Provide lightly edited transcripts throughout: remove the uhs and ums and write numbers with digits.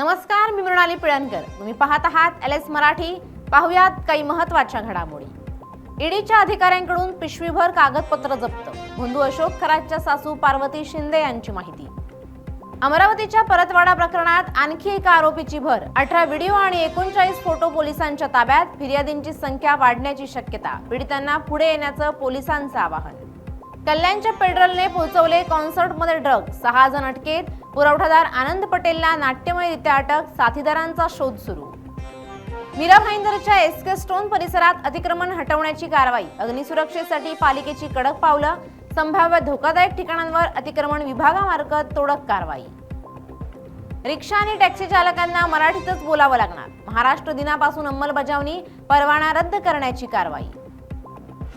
नमस्कार, मी मृणाली पिळणकर. तुम्ही पाहत आहात LS मराठी. पाहुयात काही महत्त्वाच्या घडामोडी. ईडीच्या अधिकाऱ्यांकडून पिशवीभर कागदपत्र जप्त. भोंदू अशोक खरातच्या सासू पार्वती शिंदे यांची माहिती. अमरावतीच्या परतवाडा प्रकरणात आणखी एका आरोपीची भर. 18 व्हिडिओ आणि 39 फोटो पोलिसांच्या ताब्यात. फिर्यादींची संख्या वाढण्याची शक्यता. पीडितांना पुढे येण्याचं पोलिसांचं आवाहन. कल्याणच्या पेट्रोलने पोहोचवले कॉन्सर्टमध्ये ड्रग्ज. 6 जण अटकेत. पुरवठादार आनंद पटेलला नाट्यमयरित्या अटक. साथीदारांचा शोध सुरू. मीरा भाईंदरच्या SK स्टोन परिसरात अतिक्रमण हटवण्याची कारवाई. अग्निसुरक्षेसाठी पालिकेची कडक पावलं. संभाव्य धोकादायक ठिकाणांवर अतिक्रमण विभागामार्फत तोडक कारवाई. रिक्षा आणि टॅक्सी चालकांना मराठीतच बोलावं लागणार. महाराष्ट्र दिनापासून अंमलबजावणी. परवाना रद्द करण्याची कारवाई.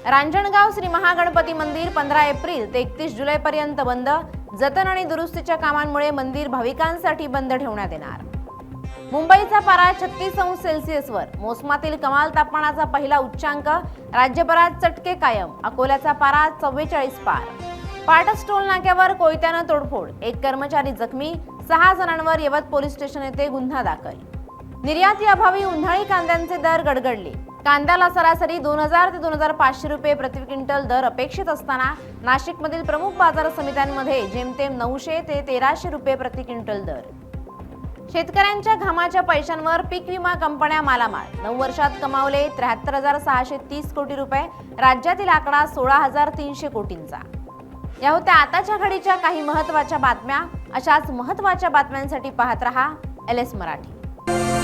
रांजणगाव श्री महागणपती मंदिर 15 एप्रिल ते 31 जुलैपर्यंत बंद. जतन आणि दुरुस्तीच्या कामांमुळे मंदिर भाविकांसाठी बंद ठेवण्यात येणार. मुंबईचा पारा 36°C. मोसमातील कमाल तापमानाचा पहिला उच्चांक. राज्यभरात चटके कायम. अकोल्याचा पारा 44 पार. पाटस टोल नाक्यावर कोयत्यानं तोडफोड. 1 कर्मचारी जखमी. 6 जणांवर यवत पोलीस स्टेशन येथे गुन्हा दाखल. निर्यातीअभावी उन्हाळी कांद्यांचे दर गडगडले. कांद्याला सरासरी 2000 ते 2500 रुपये प्रति क्विंटल दर अपेक्षित असताना नाशिकमधील प्रमुख बाजार समित्यांमध्ये जेमतेम 900 ते 1300 रुपये प्रति क्विंटल दर. शेतकऱ्यांच्या घामाच्या पैशांवर पीक विमा कंपन्या मालामाल. 9 वर्षात कमावले 73,630 कोटी रुपये. राज्यातील आकडा 16,300 कोटींचा. या होत्या आताच्या घडीच्या काही महत्त्वाच्या बातम्या. अशाच महत्त्वाच्या बातम्यांसाठी पाहत रहा LS मराठी.